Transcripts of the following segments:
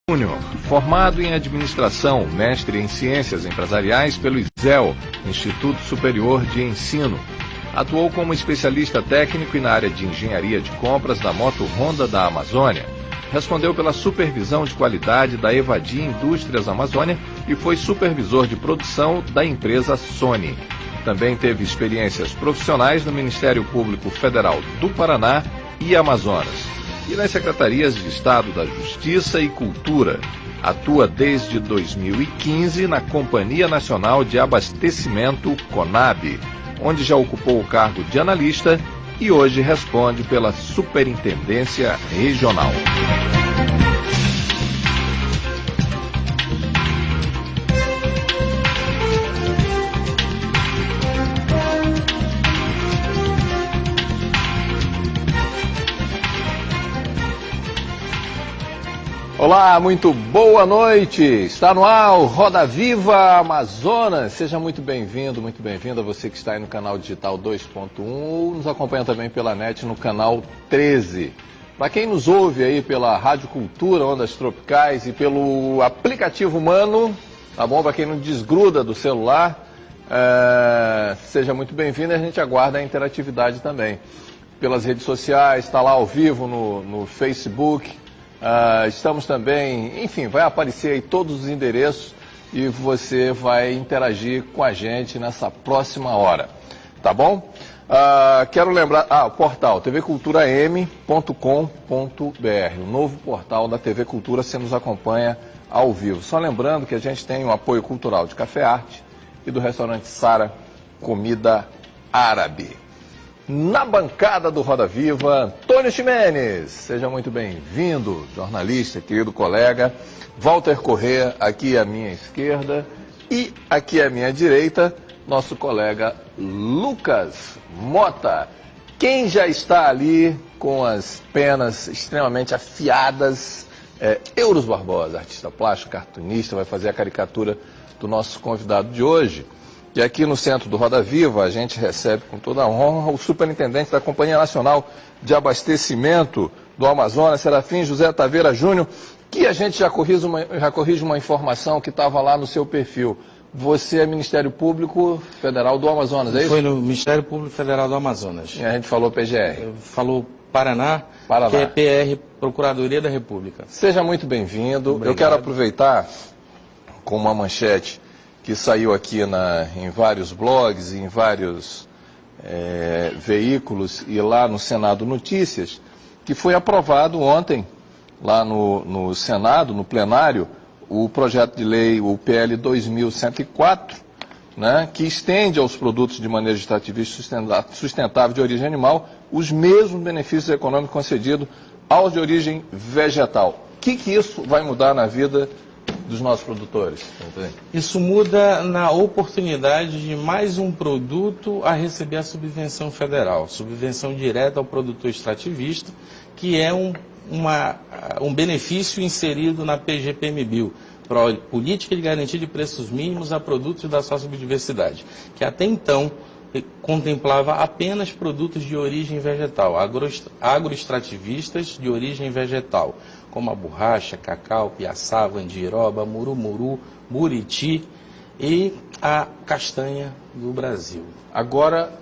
Júnior, formado em Administração, mestre em Ciências Empresariais pelo ISEL, Instituto Superior de Ensino. Atuou como especialista técnico e na área de engenharia de compras da Moto Honda da Amazônia. Respondeu pela supervisão de qualidade da Evadi Indústrias Amazônia e foi supervisor de produção da empresa Sony. Também teve experiências profissionais no Ministério Público Federal do Paraná e Amazonas e nas Secretarias de Estado da Justiça e Cultura. Atua desde 2015 na Companhia Nacional de Abastecimento, CONAB, onde já ocupou o cargo de analista e hoje responde pela Superintendência Regional. Olá, muito boa noite. Está no ar o Roda Viva Amazonas. Seja muito bem-vindo, muito bem-vinda você que está aí no canal digital 2.1, nos acompanha também pela net no canal 13. Para quem nos ouve aí pela Rádio Cultura, Ondas Tropicais e pelo aplicativo Mano, tá bom? Para quem não desgruda do celular, seja muito bem-vindo e a gente aguarda a interatividade também. Pelas redes sociais, está lá ao vivo no Facebook. Estamos também, enfim, vai aparecer aí todos os endereços e você vai interagir com a gente nessa próxima hora, tá bom? Quero lembrar, o portal tvculturaam.com.br, o novo portal da TV Cultura, você nos acompanha ao vivo. Só lembrando que a gente tem o apoio cultural de Café Arte e do restaurante Sara Comida Árabe. Na bancada do Roda Viva, Antônio Ximenes, seja muito bem-vindo, jornalista, querido colega. Walter Corrêa, aqui à minha esquerda, e aqui à minha direita, nosso colega Lucas Mota. Quem já está ali com as penas extremamente afiadas, Euros Barbosa, artista plástico, cartunista, vai fazer a caricatura do nosso convidado de hoje. E aqui no centro do Roda Viva, a gente recebe com toda a honra o superintendente da Companhia Nacional de Abastecimento do Amazonas, Serafim José Taveira Júnior, que a gente já corrige uma informação que estava lá no seu perfil. Você é Ministério Público Federal do Amazonas, é isso? Foi no Ministério Público Federal do Amazonas. E a gente falou PGR. Falou Paraná, que é PR, Procuradoria da República. Seja muito bem-vindo. Eu quero aproveitar com uma manchete que saiu aqui em vários blogs, em vários veículos e lá no Senado Notícias, que foi aprovado ontem, lá no Senado, no plenário, o projeto de lei, o PL 2104, né, que estende aos produtos de manejo extrativista sustentável de origem animal os mesmos benefícios econômicos concedidos aos de origem vegetal. O que isso vai mudar na vida dos nossos produtores? Isso muda na oportunidade de mais um produto a receber a subvenção federal, subvenção direta ao produtor extrativista, que é um benefício inserido na PGPMBio, Política de Garantia de Preços Mínimos a Produtos da Sociobiodiversidade, que até então contemplava apenas produtos de origem vegetal, agroextrativistas de origem vegetal, como a borracha, cacau, piaçava, andiroba, murumuru, buriti e a castanha do Brasil. Agora,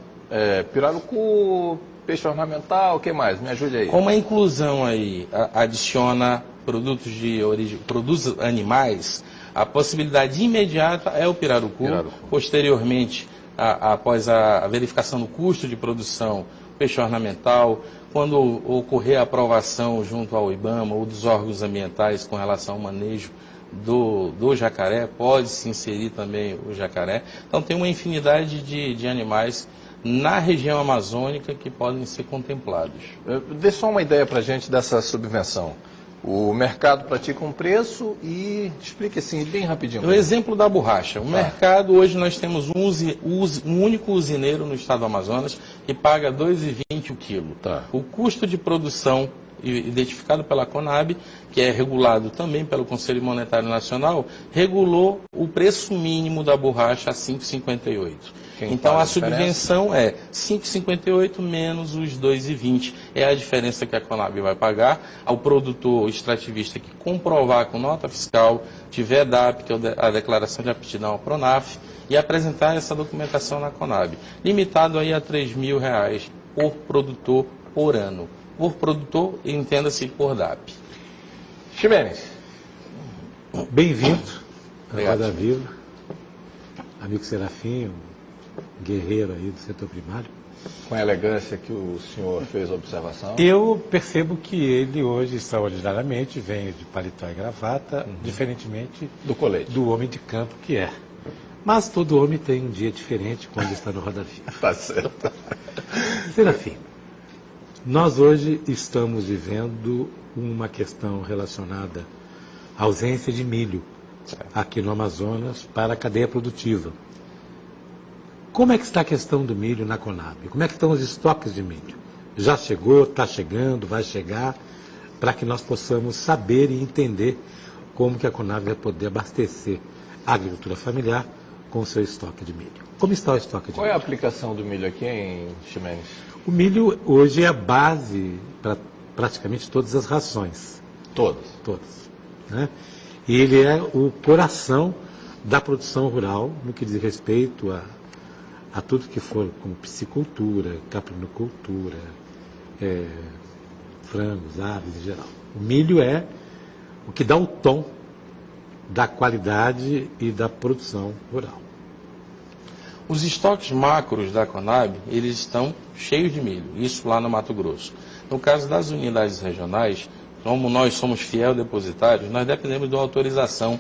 pirarucu, peixe ornamental, o que mais? Me ajude aí. Como a inclusão aí adiciona produtos animais, a possibilidade imediata é o pirarucu. Posteriormente, após a verificação do custo de produção, peixe ornamental, quando ocorrer a aprovação junto ao IBAMA ou dos órgãos ambientais com relação ao manejo do jacaré, pode-se inserir também o jacaré. Então tem uma infinidade de animais na região amazônica que podem ser contemplados. Dê só uma ideia para a gente dessa subvenção. O mercado pratica um preço e explique assim, bem rapidinho. O exemplo da borracha. O mercado, hoje nós temos um único usineiro no estado do Amazonas que paga R$ 2,20 o quilo. O custo de produção identificado pela Conab, que é regulado também pelo Conselho Monetário Nacional, regulou o preço mínimo da borracha a 5,58. Então a subvenção é 5,58 menos os 2,20. É a diferença que a Conab vai pagar ao produtor extrativista que comprovar com nota fiscal, tiver DAP, que é a declaração de aptidão ao PRONAF, e apresentar essa documentação na Conab. Limitado aí a R$ 3.000 por produtor por ano. Por produtor, entenda-se por DAP. Ximenes. Bem-vindo à Roda Viva, amigo Serafim, um guerreiro aí do setor primário. Com a elegância que o senhor fez a observação. Eu percebo que ele hoje, extraordinariamente, vem de paletó e gravata, diferentemente do colete, do homem de campo que é. Mas todo homem tem um dia diferente quando está no Roda Viva. Tá certo. Serafim, nós hoje estamos vivendo uma questão relacionada à ausência de milho aqui no Amazonas para a cadeia produtiva. Como é que está a questão do milho na Conab? Como é que estão os estoques de milho? Já chegou, está chegando, vai chegar, para que nós possamos saber e entender como que a Conab vai poder abastecer a agricultura familiar com o seu estoque de milho. Como está o estoque de milho? Qual é a aplicação do milho aqui em Ximenes? O milho hoje é a base para praticamente todas as rações. Todas? Todas. Né? E ele é o coração da produção rural no que diz respeito a tudo que for como piscicultura, caprinocultura, frangos, aves em geral. O milho é o que dá o tom da qualidade e da produção rural. Os estoques macros da Conab, eles estão cheios de milho, isso lá no Mato Grosso. No caso das unidades regionais, como nós somos fiel depositários, nós dependemos de uma autorização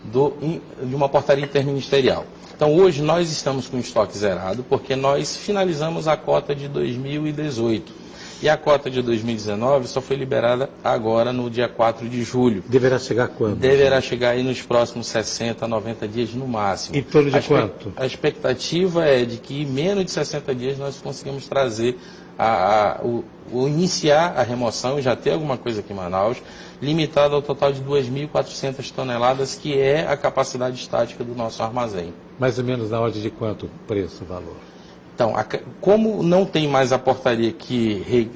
de uma portaria interministerial. Então hoje nós estamos com estoque zerado porque nós finalizamos a cota de 2018. E a cota de 2019 só foi liberada agora no dia 4 de julho. Deverá chegar quando? Deverá chegar aí nos próximos 60, 90 dias no máximo. Em torno de quanto? A expectativa é de que em menos de 60 dias nós conseguimos trazer, iniciar a remoção, já ter alguma coisa aqui em Manaus, limitada ao total de 2.400 toneladas, que é a capacidade estática do nosso armazém. Mais ou menos na ordem de quanto preço, valor? Então, como não tem mais a portaria que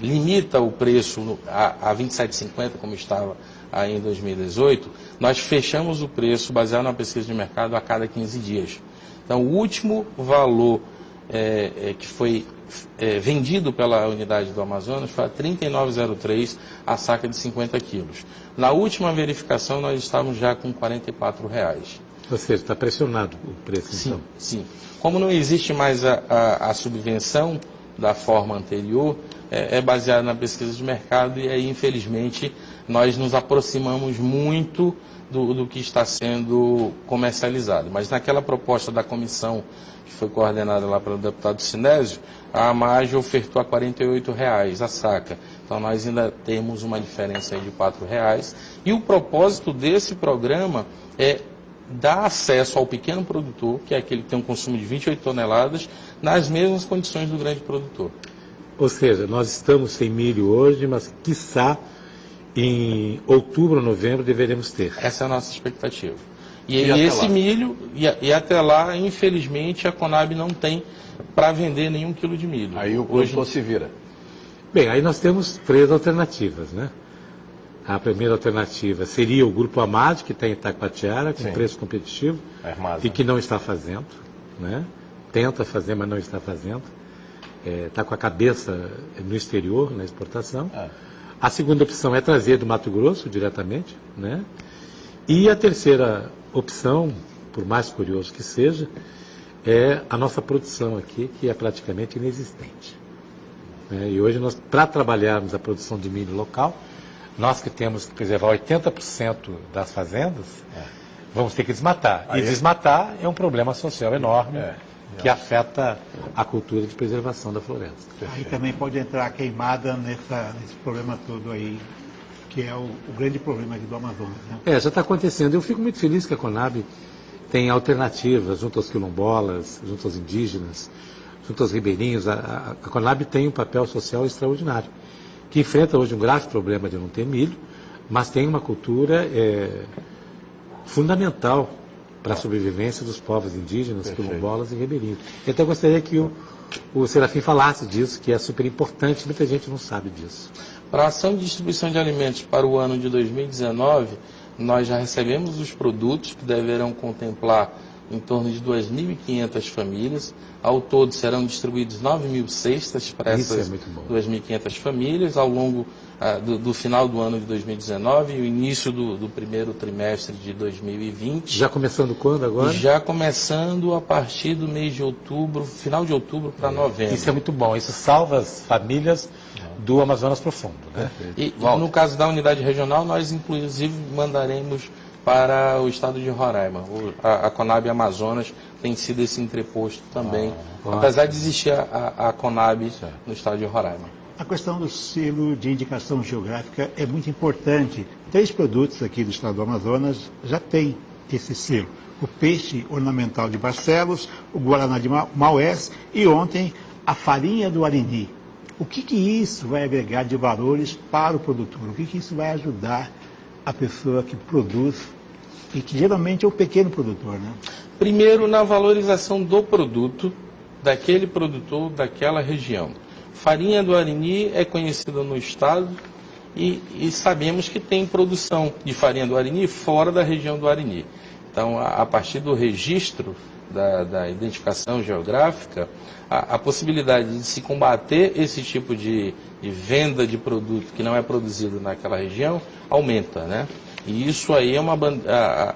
limita o preço a R$ 27,50, como estava aí em 2018, nós fechamos o preço baseado na pesquisa de mercado a cada 15 dias. Então, o último valor que foi vendido pela unidade do Amazonas foi a R$ 39,03 a saca de 50 quilos. Na última verificação, nós estávamos já com R$ 44. Ou seja, está pressionado o preço, sim, então? Sim. Como não existe mais a subvenção da forma anterior, é baseada na pesquisa de mercado e aí, infelizmente, nós nos aproximamos muito do que está sendo comercializado. Mas naquela proposta da comissão, que foi coordenada lá pelo deputado Sinésio, a AMAGE ofertou a R$ 48 a saca. Então nós ainda temos uma diferença aí de R$ 4. E o propósito desse programa é dar acesso ao pequeno produtor, que é aquele que tem um consumo de 28 toneladas, nas mesmas condições do grande produtor. Ou seja, nós estamos sem milho hoje, mas quiçá em outubro ou novembro deveremos ter. Essa é a nossa expectativa. E esse milho, e até lá, infelizmente, a Conab não tem para vender nenhum quilo de milho. Aí o produtor se vira. Bem, aí nós temos 3 alternativas, né? A primeira alternativa seria o Grupo AMAD, que está em Itacoatiara, com preço competitivo, e que não está fazendo, né? Tenta fazer, mas não está fazendo. Está com a cabeça no exterior, na exportação. A segunda opção é trazer do Mato Grosso diretamente, né? E a terceira opção, por mais curioso que seja, é a nossa produção aqui, que é praticamente inexistente. E hoje, para trabalharmos a produção de milho local, nós que temos que preservar 80% das fazendas, vamos ter que desmatar. E desmatar é um problema social enorme que afeta a cultura de preservação da floresta. Aí também pode entrar a queimada nesse problema todo aí, que é o grande problema aqui do Amazonas. Né? Já está acontecendo. Eu fico muito feliz que a Conab tem alternativas junto aos quilombolas, junto aos indígenas, junto aos ribeirinhos. A Conab tem um papel social extraordinário, que enfrenta hoje um grave problema de não ter milho, mas tem uma cultura fundamental para a sobrevivência dos povos indígenas, quilombolas e ribeirinhos. Então eu gostaria que o Serafim falasse disso, que é super importante, muita gente não sabe disso. Para a ação de distribuição de alimentos para o ano de 2019, nós já recebemos os produtos que deverão contemplar em torno de 2.500 famílias. Ao todo serão distribuídos 9.000 cestas para essas 2.500 famílias ao longo do final do ano de 2019 e o início do primeiro trimestre de 2020. Já começando quando agora? Já começando a partir do mês de outubro, final de outubro para novembro. Isso é muito bom, isso salva as famílias do Amazonas Profundo, né? E no caso da unidade regional, nós inclusive mandaremos para o estado de Roraima. A Conab Amazonas tem sido esse entreposto também, apesar de existir a Conab no estado de Roraima. A questão do selo de indicação geográfica é muito importante. 3 produtos aqui do estado do Amazonas já têm esse selo. O peixe ornamental de Barcelos, o guaraná de Maués e ontem a farinha do Arini. O que isso vai agregar de valores para o produtor? O que isso vai ajudar a pessoa que produz e que geralmente é o pequeno produtor, né? Primeiro, na valorização do produto, daquele produtor, daquela região. Farinha do Arini é conhecida no estado e sabemos que tem produção de farinha do Arini fora da região do Arini. Então, a partir do registro da identificação geográfica, a possibilidade de se combater esse tipo de venda de produto que não é produzido naquela região aumenta, né? E isso aí é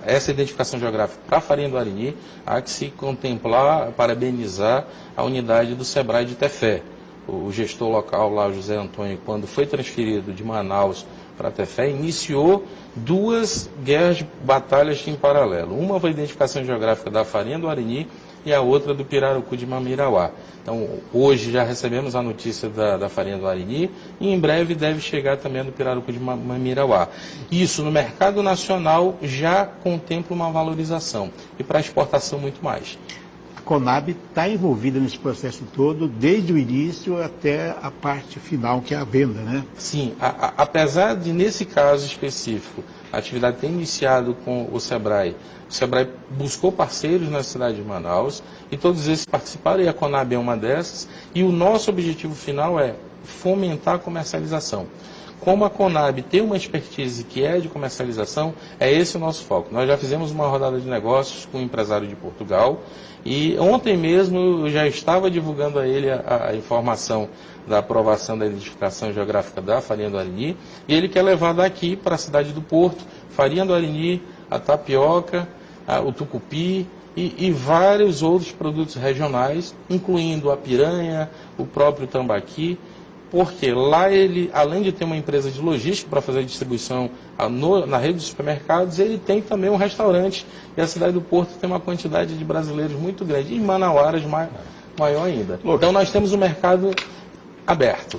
essa identificação geográfica para a farinha do Arini, há que se contemplar, parabenizar a unidade do Sebrae de Tefé. O gestor local lá, o José Antônio, quando foi transferido de Manaus para Tefé, iniciou 2 guerras, batalhas em paralelo. Uma foi a identificação geográfica da farinha do Arini e a outra do pirarucu de Mamirauá. Então, hoje já recebemos a notícia da farinha do Arini e em breve deve chegar também a do pirarucu de Mamirauá. Isso no mercado nacional já contempla uma valorização e para exportação muito mais. A Conab está envolvida nesse processo todo, desde o início até a parte final, que é a venda, né? Sim, apesar de, nesse caso específico, a atividade ter iniciado com o Sebrae buscou parceiros na cidade de Manaus e todos esses participaram, e a Conab é uma dessas, e o nosso objetivo final é fomentar a comercialização. Como a Conab tem uma expertise que é de comercialização, é esse o nosso foco. Nós já fizemos uma rodada de negócios com um empresário de Portugal e ontem mesmo eu já estava divulgando a ele a informação da aprovação da identificação geográfica da farinha do Arini e ele quer levar daqui para a cidade do Porto, farinha do Arini, a tapioca, o tucupi e vários outros produtos regionais, incluindo a piranha, o próprio tambaqui, porque lá ele, além de ter uma empresa de logística para fazer a distribuição na rede de supermercados, ele tem também um restaurante e a cidade do Porto tem uma quantidade de brasileiros muito grande, e em Manauaras maior ainda. Então nós temos um mercado aberto.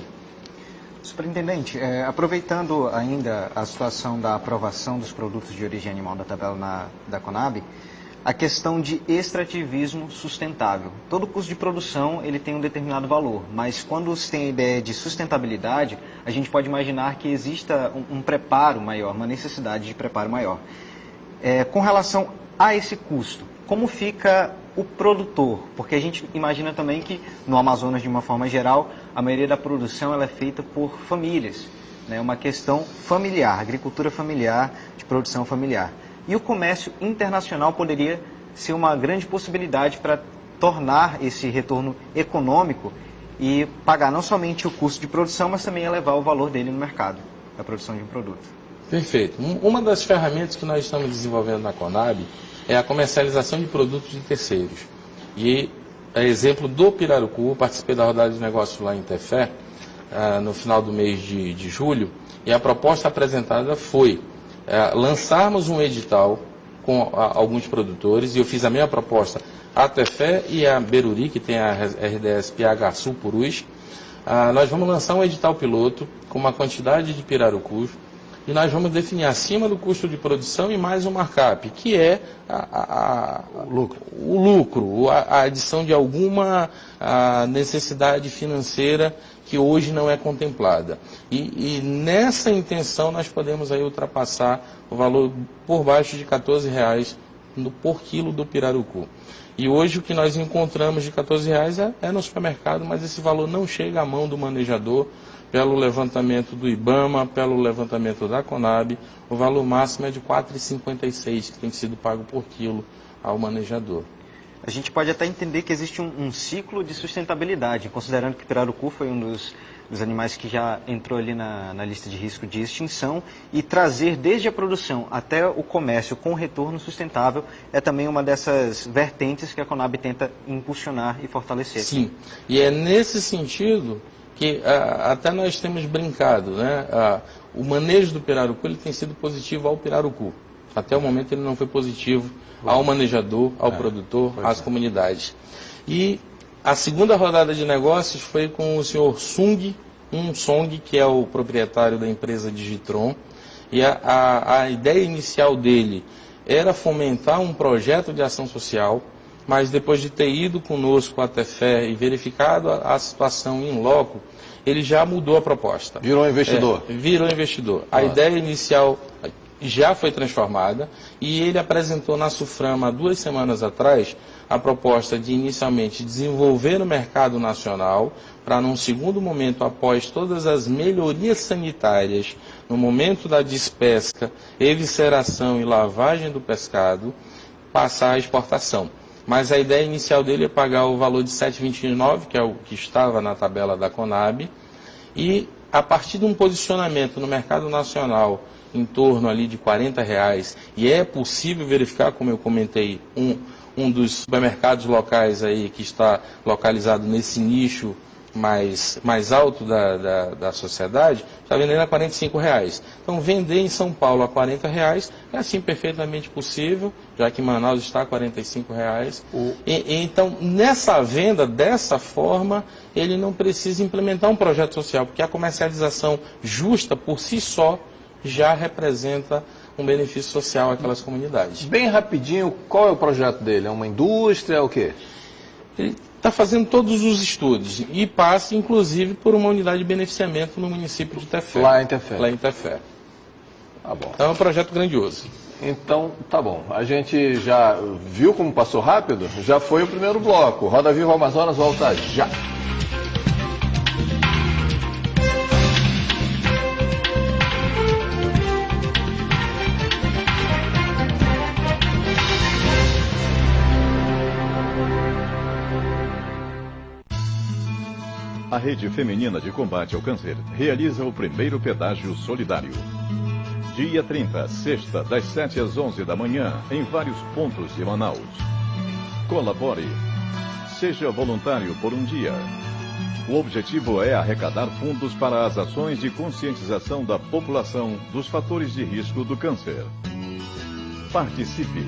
Superintendente, aproveitando ainda a situação da aprovação dos produtos de origem animal da tabela da Conab, a questão de extrativismo sustentável. Todo custo de produção ele tem um determinado valor, mas quando se tem a ideia de sustentabilidade, a gente pode imaginar que exista um preparo maior, uma necessidade de preparo maior. Com relação a esse custo, como fica o produtor? Porque a gente imagina também que no Amazonas, de uma forma geral, a maioria da produção ela é feita por famílias, né? Uma questão familiar, agricultura familiar, de produção familiar. E o comércio internacional poderia ser uma grande possibilidade para tornar esse retorno econômico e pagar não somente o custo de produção, mas também elevar o valor dele no mercado, da produção de um produto. Perfeito. Uma das ferramentas que nós estamos desenvolvendo na Conab é a comercialização de produtos de terceiros. E, a exemplo do pirarucu, participei da rodada de negócios lá em Tefé, no final do mês de julho, e a proposta apresentada foi lançarmos um edital com alguns produtores, e eu fiz a mesma proposta à Tefé e à Beruri, que tem a RDS PH Sul Purus. Nós vamos lançar um edital piloto com uma quantidade de pirarucus e nós vamos definir acima do custo de produção e mais um markup, que é o lucro, a adição de alguma necessidade financeira que hoje não é contemplada. E nessa intenção nós podemos aí ultrapassar o valor por baixo de R$14 por quilo do pirarucu. E hoje o que nós encontramos de R$14 é no supermercado, mas esse valor não chega à mão do manejador. Pelo levantamento do IBAMA, pelo levantamento da Conab, o valor máximo é de R$4,56 que tem sido pago por quilo ao manejador. A gente pode até entender que existe um ciclo de sustentabilidade, considerando que o pirarucu foi um dos animais que já entrou ali na lista de risco de extinção, e trazer desde a produção até o comércio com retorno sustentável é também uma dessas vertentes que a Conab tenta impulsionar e fortalecer. Sim, e é nesse sentido que até nós temos brincado, né? O manejo do pirarucu ele tem sido positivo ao pirarucu. Até o momento ele não foi positivo ao manejador, ao produtor, às comunidades. E a segunda rodada de negócios foi com o senhor Sung, que é o proprietário da empresa Digitron. E a ideia inicial dele era fomentar um projeto de ação social, mas depois de ter ido conosco até Fé e verificado a situação in loco, ele já mudou a proposta. Virou investidor. Virou investidor. A ideia inicial já foi transformada e ele apresentou na Suframa há 2 semanas atrás a proposta de inicialmente desenvolver no mercado nacional para num segundo momento, após todas as melhorias sanitárias, no momento da despesca, evisceração e lavagem do pescado, passar à exportação. Mas a ideia inicial dele é pagar o valor de R$ 7,29, que é o que estava na tabela da Conab, e a partir de um posicionamento no mercado nacional em torno ali de R$40, e é possível verificar, como eu comentei, um dos supermercados locais aí que está localizado nesse nicho mais alto da sociedade, está vendendo a R$45. Então, vender em São Paulo a R$40 é assim perfeitamente possível, já que Manaus está a R$45. Então, nessa venda, dessa forma, ele não precisa implementar um projeto social, porque a comercialização justa, por si só, já representa um benefício social àquelas comunidades. Bem rapidinho, qual é o projeto dele? É uma indústria, é o quê? Ele está fazendo todos os estudos e passa, inclusive, por uma unidade de beneficiamento no município de Tefé. Lá em Tefé. Lá em Tefé. Tá bom. Então é um projeto grandioso. Então, tá bom. A gente já viu como passou rápido? Já foi o primeiro bloco. Roda Viva Amazonas volta já. A Rede Feminina de Combate ao Câncer realiza o primeiro pedágio solidário. Dia 30, sexta, das 7 às 11 da manhã, em vários pontos de Manaus. Colabore. Seja voluntário por um dia. O objetivo é arrecadar fundos para as ações de conscientização da população dos fatores de risco do câncer. Participe.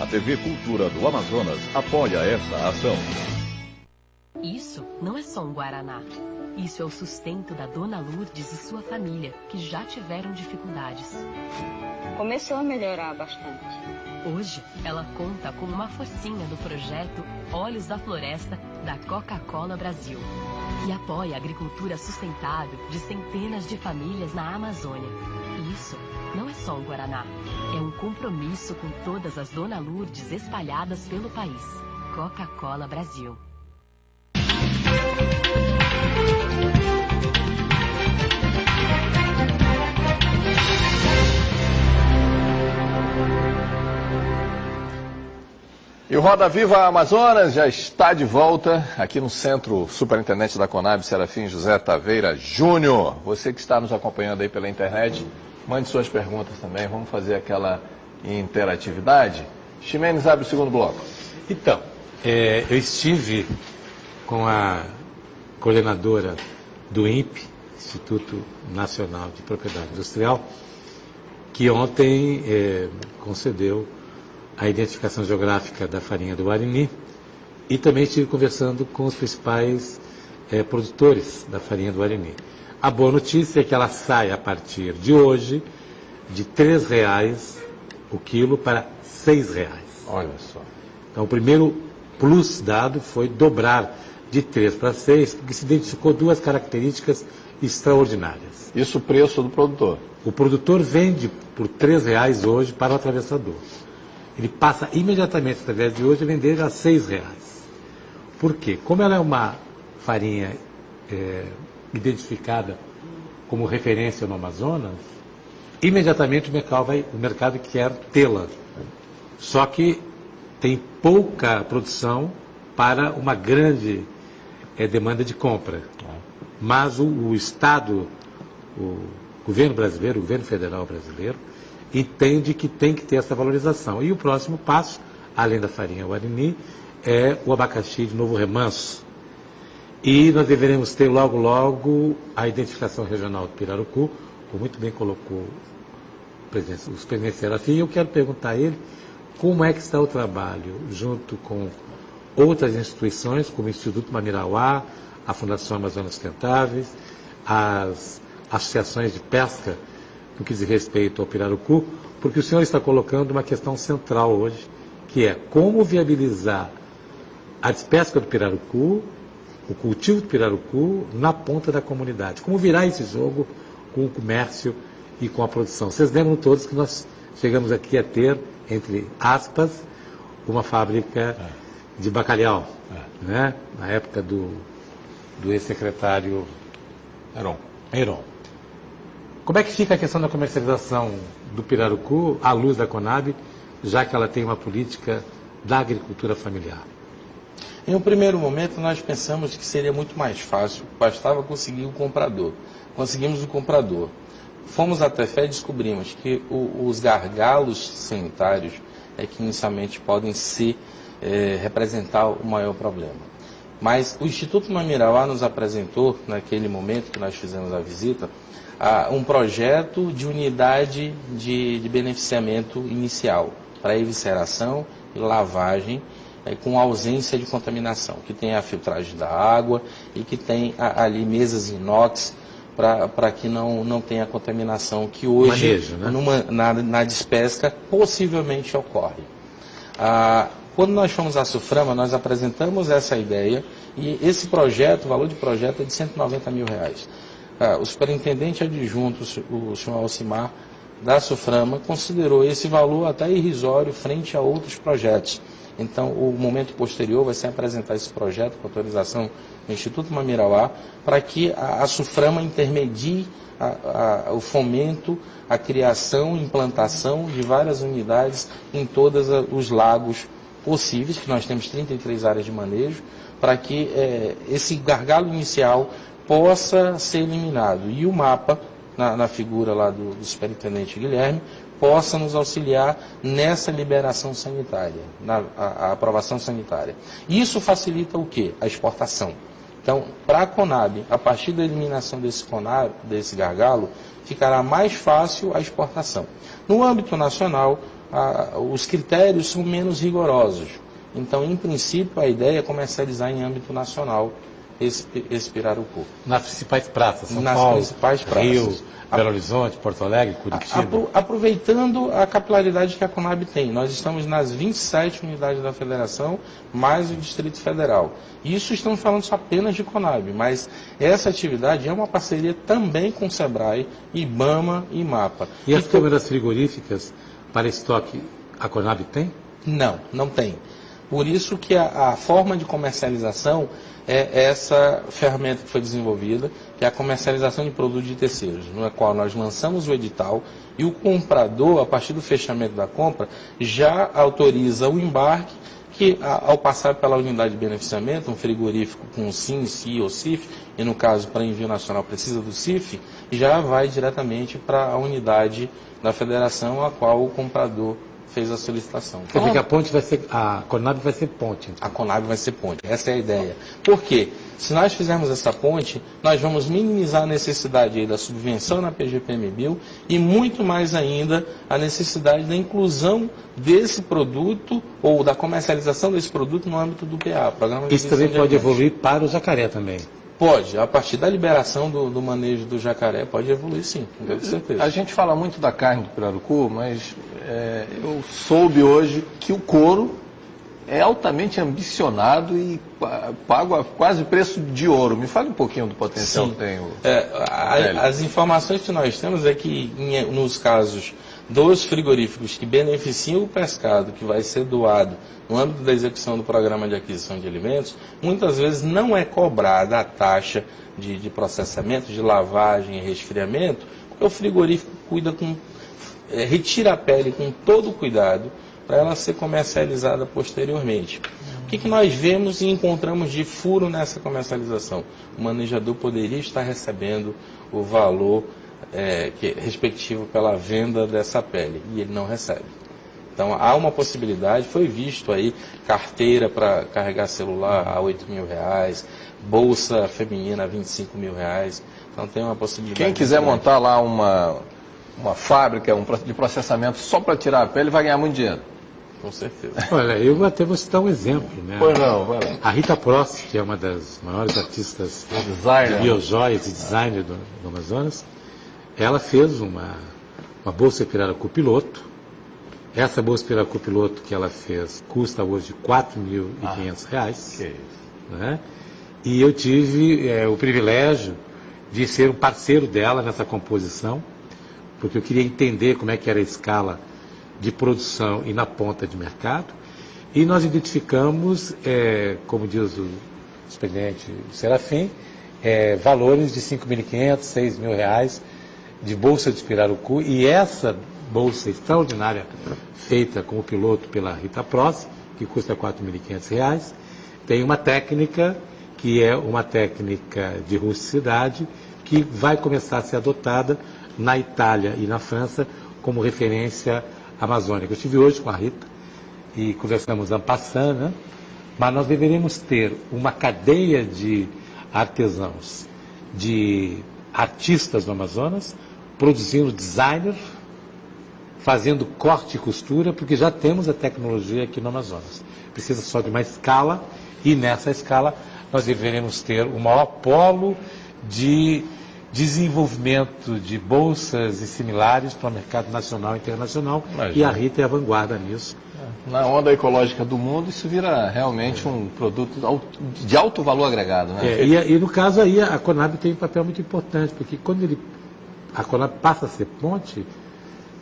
A TV Cultura do Amazonas apoia esta ação. Isso não é só um guaraná. Isso é o sustento da Dona Lourdes e sua família, que já tiveram dificuldades. Começou a melhorar bastante. Hoje, ela conta com uma forcinha do projeto Olhos da Floresta da Coca-Cola Brasil e apoia a agricultura sustentável de centenas de famílias na Amazônia. E isso não é só um guaraná. É um compromisso com todas as Dona Lourdes espalhadas pelo país. Coca-Cola Brasil. E o Roda Viva Amazonas já está de volta aqui no Centro Superintendente da Conab, Serafim José Taveira Júnior. Você que está nos acompanhando aí pela internet, mande suas perguntas também, vamos fazer aquela interatividade. Ximenes abre o segundo bloco. Então, eu estive com a coordenadora do INPE, Instituto Nacional de Propriedade Industrial, que ontem concedeu a identificação geográfica da farinha do Guarani, e também estive conversando com os principais produtores da farinha do Guarani. A boa notícia é que ela sai a partir de hoje de R$ 3,00 o quilo para R$ 6,00. Olha só. Então, o primeiro plus dado foi dobrar de 3 para 6, porque se identificou duas características extraordinárias. Isso o preço do produtor? O produtor vende por R$ 3,00 hoje para o atravessador. Ele passa imediatamente, através de hoje, a vender a R$ 6,00. Por quê? Como ela é uma farinha identificada como referência no Amazonas, imediatamente o mercado quer tê-la. Só que tem pouca produção para uma grande demanda de compra. Mas o Estado, o governo brasileiro, o governo federal brasileiro, entende que tem que ter essa valorização. E o próximo passo, além da farinha Guarani, é o abacaxi de Novo Remanso. E nós deveremos ter logo, logo a identificação regional do pirarucu, como muito bem colocou o presidente Serafim. E eu quero perguntar a ele como é que está o trabalho junto com outras instituições, como o Instituto Mamirauá, a Fundação Amazonas Sustentáveis, as associações de pesca, no que diz respeito ao pirarucu, porque o senhor está colocando uma questão central hoje, que é como viabilizar a despesca do pirarucu, o cultivo do pirarucu na ponta da comunidade. Como virar esse jogo com o comércio e com a produção. Vocês lembram todos que nós chegamos aqui a ter, entre aspas, uma fábrica de bacalhau, né? Na época do ex-secretário Heron. Como é que fica a questão da comercialização do pirarucu à luz da Conab, já que ela tem uma política da agricultura familiar? Em um primeiro momento, nós pensamos que seria muito mais fácil, bastava conseguir o comprador. Conseguimos o comprador. Fomos até fé e descobrimos que os gargalos sanitários é que inicialmente podem representar o maior problema. Mas o Instituto Mamirauá nos apresentou, naquele momento que nós fizemos a visita, um projeto de unidade de beneficiamento inicial para evisceração e lavagem com ausência de contaminação, que tem a filtragem da água e que tem ali mesas inox para que não tenha contaminação que hoje na despesca possivelmente ocorre. Quando nós fomos à Suframa, nós apresentamos essa ideia e esse projeto, o valor de projeto é de R$190 mil. O superintendente adjunto, o senhor Alcimar, da Suframa, considerou esse valor até irrisório frente a outros projetos. Então, o momento posterior vai ser apresentar esse projeto com autorização do Instituto Mamirauá para que a Suframa intermedie o fomento, a criação e implantação de várias unidades em todos os lagos possíveis, que nós temos 33 áreas de manejo, para que esse gargalo inicial possa ser eliminado. E o mapa, na figura lá do superintendente Guilherme, possa nos auxiliar nessa liberação sanitária, a aprovação sanitária. Isso facilita o quê? A exportação. Então, para a Conab, a partir da eliminação desse gargalo, ficará mais fácil a exportação. No âmbito nacional, os critérios são menos rigorosos. Então, em princípio, a ideia é comercializar em âmbito nacional esse pirarucu. Nas principais praças, São Paulo, principais praças. Rio, Belo Horizonte, Porto Alegre, Curitiba. Aproveitando a capilaridade que a Conab tem, nós estamos nas 27 unidades da Federação, mais o Distrito Federal. Isso estamos falando só apenas de Conab, mas essa atividade é uma parceria também com o SEBRAE, IBAMA e MAPA. E as câmeras frigoríficas para estoque, a Conab tem? Não tem. Por isso que a forma de comercialização é essa ferramenta que foi desenvolvida, que é a comercialização de produtos de terceiros, no qual nós lançamos o edital e o comprador, a partir do fechamento da compra, já autoriza o embarque, que ao passar pela unidade de beneficiamento, um frigorífico com SIM, CI ou CIF, e no caso para envio nacional precisa do CIF, já vai diretamente para a unidade da federação a qual o comprador fez a solicitação. Quer dizer que a Conab vai ser ponte. Então. A Conab vai ser ponte, essa é a ideia. Por quê? Se nós fizermos essa ponte, nós vamos minimizar a necessidade aí da subvenção na PGPMBio e muito mais ainda a necessidade da inclusão desse produto ou da comercialização desse produto no âmbito do PA, Programa de Isso também pode evoluir para o jacaré também. Pode, a partir da liberação do manejo do jacaré, pode evoluir sim, com certeza. A gente fala muito da carne do pirarucu, mas eu soube hoje que o couro é altamente ambicionado e paga quase preço de ouro. Me fale um pouquinho do potencial sim. que tem o... As informações que nós temos é que, nos casos dos frigoríficos que beneficiam o pescado que vai ser doado no âmbito da execução do programa de aquisição de alimentos, muitas vezes não é cobrada a taxa de processamento, de lavagem e resfriamento, porque o frigorífico retira a pele com todo o cuidado para ela ser comercializada posteriormente. O que nós vemos e encontramos de furo nessa comercialização? O manejador poderia estar recebendo o valor respectivo pela venda dessa pele, e ele não recebe. Então há uma possibilidade, foi visto aí, carteira para carregar celular a R$8.000, bolsa feminina a R$25.000, então tem uma possibilidade. Quem quiser montar lá uma fábrica de processamento só para tirar a pele vai ganhar muito dinheiro. Com certeza. Olha, eu até vou citar um exemplo, né? Pois não, vai lá. A Rita Prost, que é uma das maiores artistas de biojoias e designer do Amazonas, ela fez uma bolsa de pirarucu piloto. Essa bolsa de pirarucu piloto que ela fez custa hoje R$4.500. Né? E eu tive o privilégio de ser um parceiro dela nessa composição, porque eu queria entender como é que era a escala de produção e na ponta de mercado, e nós identificamos, como diz o expediente Serafim, valores de R$5.500, R$6.000 de bolsa de pirarucu, e essa bolsa extraordinária feita com o piloto pela Rita Prost, que custa R$4.500, tem uma técnica que é uma técnica de rusticidade que vai começar a ser adotada na Itália e na França como referência amazônica. Eu estive hoje com a Rita e conversamos en passant, né? Mas nós deveríamos ter uma cadeia de artesãos, de artistas no Amazonas, produzindo designer, fazendo corte e costura, porque já temos a tecnologia aqui no Amazonas. Precisa só de uma escala, e nessa escala nós deveremos ter o maior polo de desenvolvimento de bolsas e similares para o mercado nacional e internacional. Imagina. E a Rita é a vanguarda nisso. Na onda ecológica do mundo, isso vira realmente um produto de alto valor agregado, né? E no caso aí, a Conab tem um papel muito importante, porque quando a Conab passa a ser ponte, o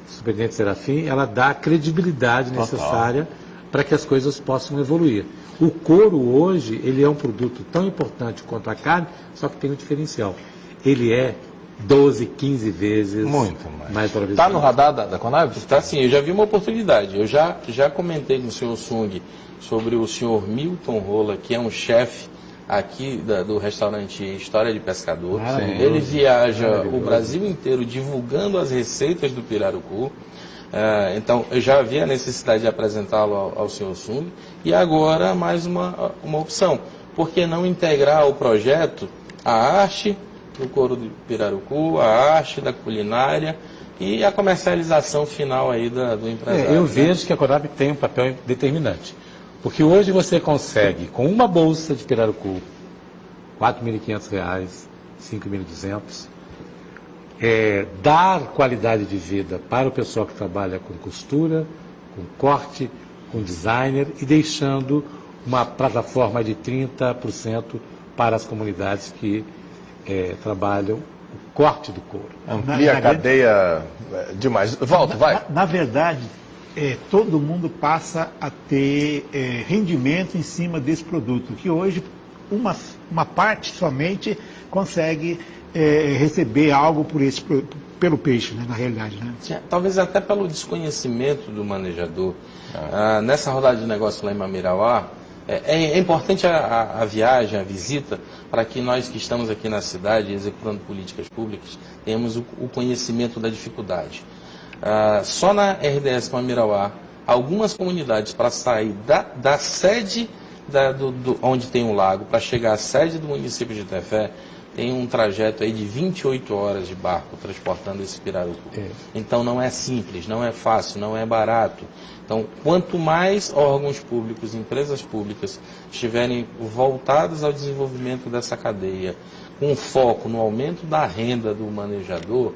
Superintendente Serafim, ela dá a credibilidade necessária para que as coisas possam evoluir. O couro hoje, ele é um produto tão importante quanto a carne, só que tem um diferencial. Ele é 12, 15 vezes mais valorizado. Está no radar da Conab? Está sim, eu já vi uma oportunidade. Eu já comentei com o senhor Sung sobre o senhor Milton Rola, que é um chefe aqui do restaurante História de Pescador. Ele viaja o Brasil inteiro divulgando as receitas do pirarucu. Então, eu já vi a necessidade de apresentá-lo ao senhor Sung. E agora, mais uma opção. Por que não integrar ao projeto a arte do couro do pirarucu, a arte da culinária e a comercialização final aí do empresário? Eu vejo que a Conab tem um papel determinante. Porque hoje você consegue, com uma bolsa de pirarucu, R$4.500, R$5.200, dar qualidade de vida para o pessoal que trabalha com costura, com corte, com designer, e deixando uma plataforma de 30% para as comunidades que trabalham o corte do couro. Amplia a cadeia demais. Volta, vai. Na verdade, todo mundo passa a ter rendimento em cima desse produto, que hoje uma parte somente consegue receber algo pelo peixe, né, na realidade. Né? Talvez até pelo desconhecimento do manejador. Nessa rodada de negócio lá em Mamirauá, é importante a viagem, a visita, para que nós que estamos aqui na cidade executando políticas públicas tenhamos o conhecimento da dificuldade. Só na RDS Mamirauá, algumas comunidades para sair da sede onde tem um lago, para chegar à sede do município de Tefé, tem um trajeto aí de 28 horas de barco transportando esse pirarucu. Então não é simples, não é fácil, não é barato. Então, quanto mais órgãos públicos, empresas públicas estiverem voltados ao desenvolvimento dessa cadeia, com foco no aumento da renda do manejador,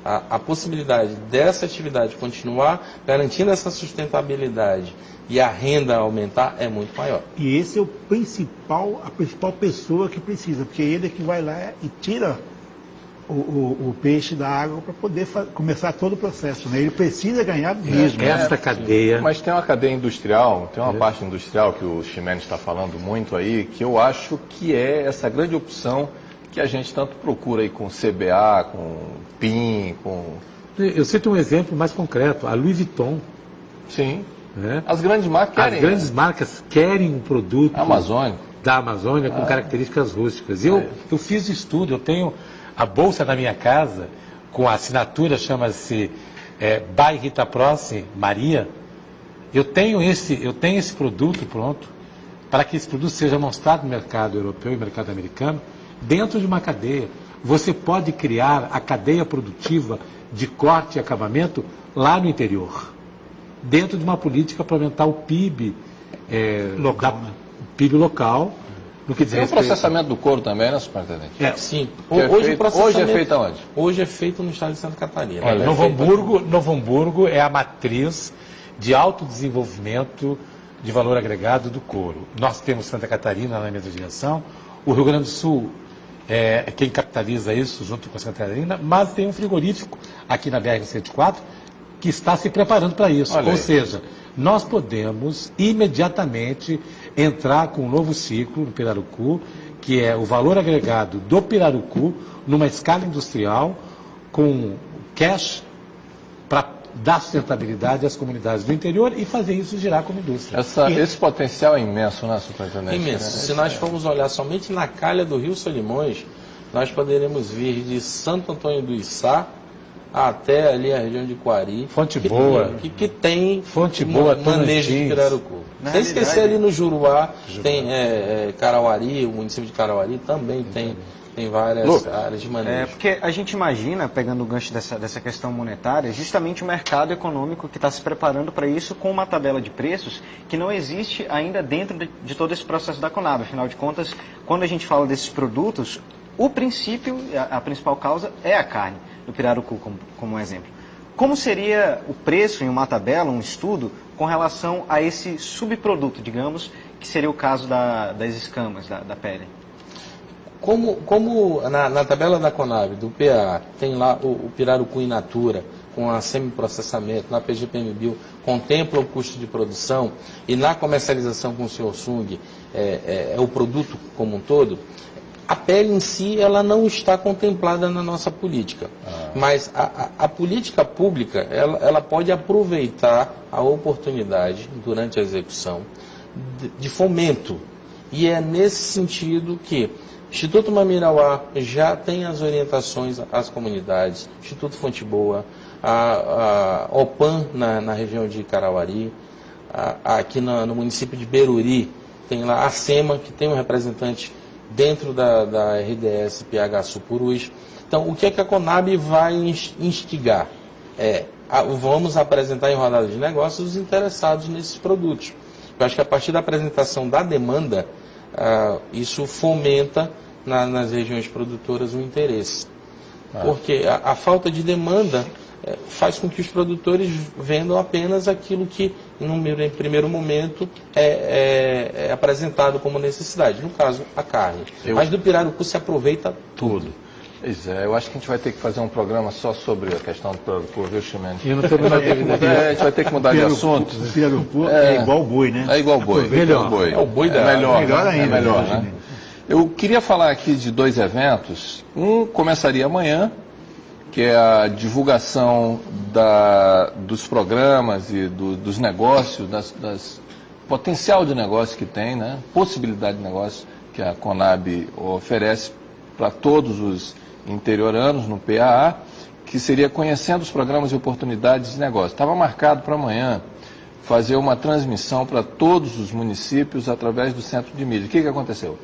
a possibilidade dessa atividade continuar garantindo essa sustentabilidade e a renda aumentar é muito maior. E esse é a principal pessoa que precisa, porque ele é que vai lá e tira o peixe da água para poder começar todo o processo, né? Ele precisa ganhar mesmo. Essa cadeia... Mas tem uma cadeia industrial, tem uma parte industrial que o Ximenes está falando muito aí, que eu acho que é essa grande opção que a gente tanto procura aí com CBA, com PIN, com... Eu cito um exemplo mais concreto, a Louis Vuitton. Sim. Né? As grandes marcas querem. As grandes marcas querem um produto da Amazônia com características rústicas. Eu fiz estudo, eu tenho a bolsa na minha casa, com a assinatura, chama-se By Rita Proce, Maria. Eu tenho esse produto pronto, para que esse produto seja mostrado no mercado europeu e mercado americano, dentro de uma cadeia. Você pode criar a cadeia produtiva de corte e acabamento lá no interior, dentro de uma política para aumentar o PIB local. PIB local. No que diz tem o processamento do couro também, né, superintendente? Sim. Hoje é feito aonde? Hoje é feito no estado de Santa Catarina. Olha, Novo Hamburgo é a matriz de autodesenvolvimento de valor agregado do couro. Nós temos Santa Catarina na mesma direção, o Rio Grande do Sul é quem capitaliza isso junto com a Santa Catarina, mas tem um frigorífico aqui na BR-104 que está se preparando para isso. Ou seja, nós podemos imediatamente entrar com um novo ciclo no pirarucu, que é o valor agregado do pirarucu numa escala industrial com cash para dar sustentabilidade às comunidades do interior e fazer isso girar como indústria. Esse potencial é imenso, né, superintendente? Imenso. Se nós formos olhar somente na calha do Rio Solimões, nós poderemos vir de Santo Antônio do Içá até ali a região de Quari, Fonte Boa, que tem Fonte Boa, manejo de pirarucu. Sem esquecer ali no Juruá, tem Carauari, o município de Carauari também tem várias áreas de manejo. Porque a gente imagina, pegando o gancho dessa questão monetária, justamente o mercado econômico que está se preparando para isso com uma tabela de preços que não existe ainda dentro de todo esse processo da Conab. Afinal de contas, quando a gente fala desses produtos, o princípio, a principal causa é a carne do pirarucu, como um exemplo. Como seria o preço em uma tabela, um estudo, com relação a esse subproduto, digamos, que seria o caso das escamas da pele? Como na tabela da Conab, do PA, tem lá o pirarucu in natura, com a semiprocessamento, na PGPMBio, contempla o custo de produção, e na comercialização com o Sr. Sung, é o produto como um todo, a pele em si ela não está contemplada na nossa política. Mas a política pública ela pode aproveitar a oportunidade, durante a execução, de fomento. E é nesse sentido que o Instituto Mamirauá já tem as orientações às comunidades, Instituto Fonte Boa, a OPAN na região de Carauari, aqui no município de Beruri, tem lá a SEMA, que tem um representante dentro da RDS PH Supurus. Então, o que é que a Conab vai instigar? Vamos apresentar em rodada de negócios os interessados nesses produtos. Eu acho que a partir da apresentação da demanda, isso fomenta nas regiões produtoras o interesse. Porque a falta de demanda faz com que os produtores vendam apenas aquilo que, em primeiro momento, é apresentado como necessidade. No caso, a carne. Mas do pirarucu se aproveita tudo. Pois é, eu acho que a gente vai ter que fazer um programa só sobre a questão do pirarucu, viu, Ximenes? Eu não tenho a dúvida. A gente vai ter que mudar de assunto. O pirarucu é igual o boi, né? É igual o boi. Melhor. É o boi da melhor ainda. É melhor, né? Eu queria falar aqui de dois eventos. Um começaria amanhã, que é a divulgação dos programas e dos negócios, potencial de negócio que tem, né? Possibilidade de negócio que a Conab oferece para todos os interioranos no PAA, que seria conhecendo os programas e oportunidades de negócio. Estava marcado para amanhã fazer uma transmissão para todos os municípios através do centro de mídia. O que aconteceu?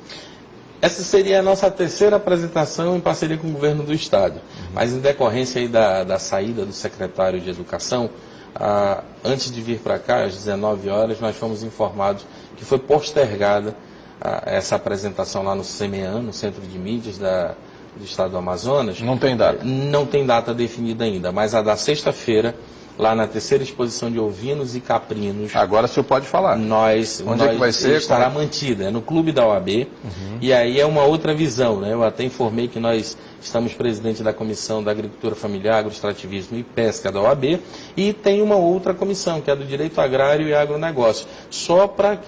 Essa seria a nossa terceira apresentação em parceria com o governo do estado. Mas em decorrência aí da saída do secretário de Educação, antes de vir para cá, às 19 horas, nós fomos informados que foi postergada essa apresentação lá no CEMEAN, no Centro de Mídias do Estado do Amazonas. Não tem data? Não tem data definida ainda, mas a da sexta-feira, lá na terceira exposição de ovinos e caprinos. Agora o senhor pode falar. Onde é que vai ser? Estará mantida, no Clube da OAB. E aí é uma outra visão, né? Eu até informei que nós estamos presidente da Comissão da Agricultura Familiar, Agroextrativismo e Pesca da OAB, e tem uma outra comissão, que é do Direito Agrário e Agronegócio. Só para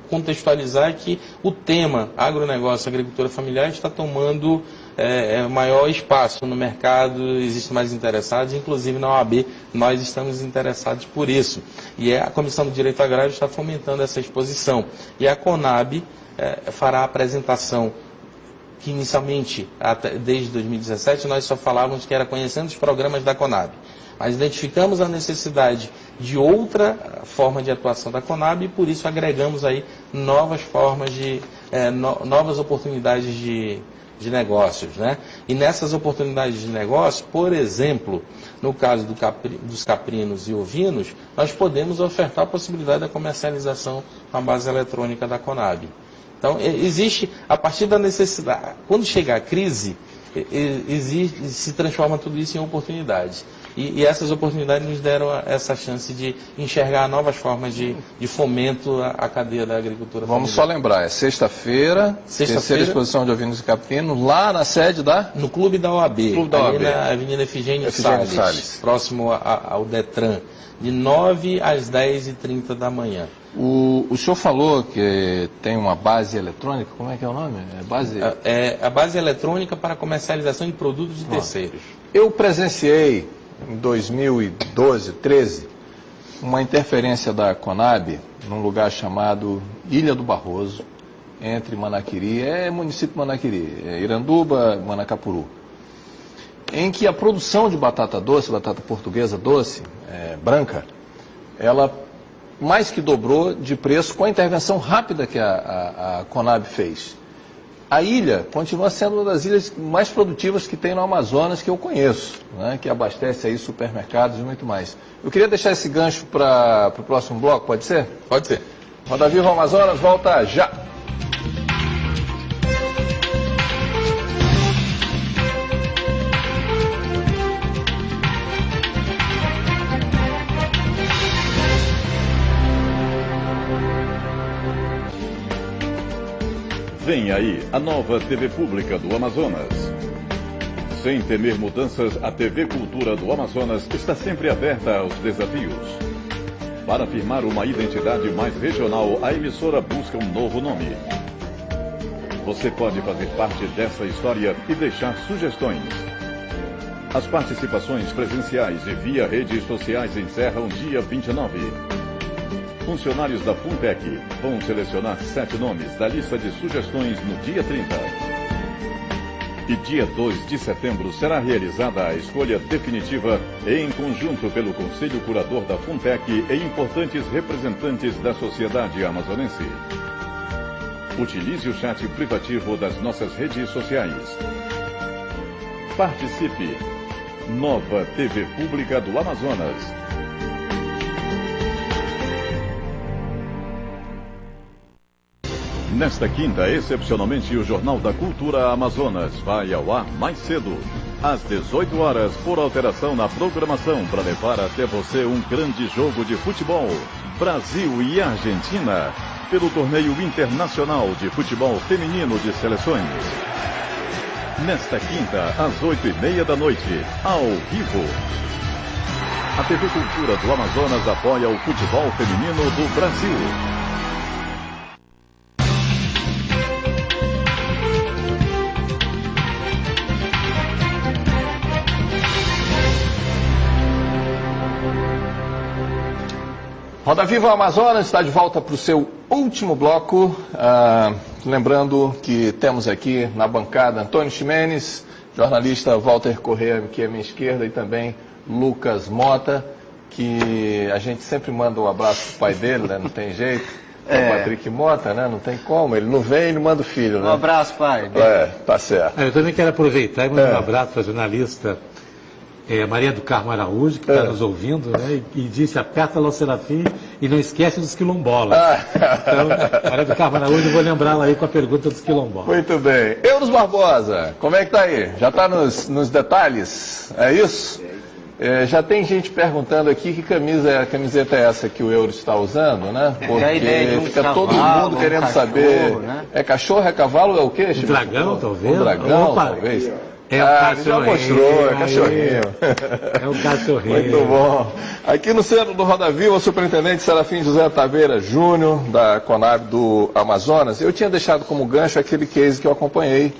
contextualizar que o tema agronegócio e agricultura familiar está tomando maior espaço no mercado, existem mais interessados, inclusive na OAB nós estamos interessados por isso. E a Comissão do Direito Agrário está fomentando essa exposição. E a CONAB fará a apresentação que inicialmente, desde 2017, nós só falávamos que era conhecendo os programas da CONAB. Mas identificamos a necessidade de outra forma de atuação da CONAB e por isso agregamos aí novas formas novas oportunidades de negócios, né? E nessas oportunidades de negócio, por exemplo, no caso dos caprinos e ovinos, nós podemos ofertar a possibilidade da comercialização com a base eletrônica da CONAB. Então, existe, a partir da necessidade, quando chegar a crise, se transforma tudo isso em oportunidades. E essas oportunidades nos deram essa chance de enxergar novas formas de fomento à cadeia da agricultura familiar. Vamos só lembrar, é sexta-feira, terceira exposição de ovinos e caprinos, lá na sede no Clube da OAB, ali na Avenida Efigênio Salles, próximo ao Detran, de 9 às 10h30 da manhã. O senhor falou que tem uma base eletrônica, como é que é o nome? É a base eletrônica para comercialização de produtos de terceiros. Eu presenciei em 2012, 13, uma interferência da CONAB num lugar chamado Ilha do Barroso, entre Manaquiri, município de Manaquiri, Iranduba, Manacapuru, em que a produção de batata doce, batata portuguesa doce, branca, ela mais que dobrou de preço com a intervenção rápida que a CONAB fez. A ilha continua sendo uma das ilhas mais produtivas que tem no Amazonas, que eu conheço, né, que abastece aí supermercados e muito mais. Eu queria deixar esse gancho para o próximo bloco, pode ser? Pode ser. Roda Viva Amazonas volta já. Vem aí a nova TV Pública do Amazonas. Sem temer mudanças, a TV Cultura do Amazonas está sempre aberta aos desafios. Para afirmar uma identidade mais regional, a emissora busca um novo nome. Você pode fazer parte dessa história e deixar sugestões. As participações presenciais e via redes sociais encerram dia 29. Funcionários da FUNTEC vão selecionar 7 nomes da lista de sugestões no dia 30. E dia 2 de setembro será realizada a escolha definitiva em conjunto pelo Conselho Curador da FUNTEC e importantes representantes da sociedade amazonense. Utilize o chat privativo das nossas redes sociais. Participe! Nova TV Pública do Amazonas. Nesta quinta, excepcionalmente, o Jornal da Cultura Amazonas vai ao ar mais cedo, às 18 horas, por alteração na programação, para levar até você um grande jogo de futebol, Brasil e Argentina, pelo Torneio Internacional de Futebol Feminino de Seleções. Nesta quinta, às 8h30 da noite, ao vivo. A TV Cultura do Amazonas apoia o futebol feminino do Brasil. Roda Viva Amazonas está de volta para o seu último bloco. Lembrando que temos aqui na bancada Antônio Ximenes, jornalista Walter Corrêa, que é à minha esquerda, e também Lucas Mota, que a gente sempre manda um abraço para o pai dele, né? Não tem jeito. o Patrick Mota, né? Não tem como, ele não vem, ele manda o filho, né? Um abraço, pai. Tá certo. Eu também quero aproveitar e mandar um abraço para a jornalista Maria do Carmo Araújo, que está nos ouvindo, né? E disse, aperta lá o Serafim e não esquece dos quilombolas. Então, Maria do Carmo Araújo, eu vou lembrá-la aí com a pergunta dos quilombolas. Muito bem. Euros Barbosa, como é que tá aí? Já está nos detalhes? É isso? Já tem gente perguntando aqui que camiseta é essa que o Euros está usando, né? Porque fica todo mundo querendo saber. Né? É cachorro, é cavalo, é o quê? Um dragão, talvez? Um dragão, talvez. Ele já mostrou, é cachorrinho. É um cachorrinho. Muito bom. Aqui no centro do Roda Viva, o superintendente Serafim José Taveira Júnior, da Conab do Amazonas. Eu tinha deixado como gancho aquele case que eu acompanhei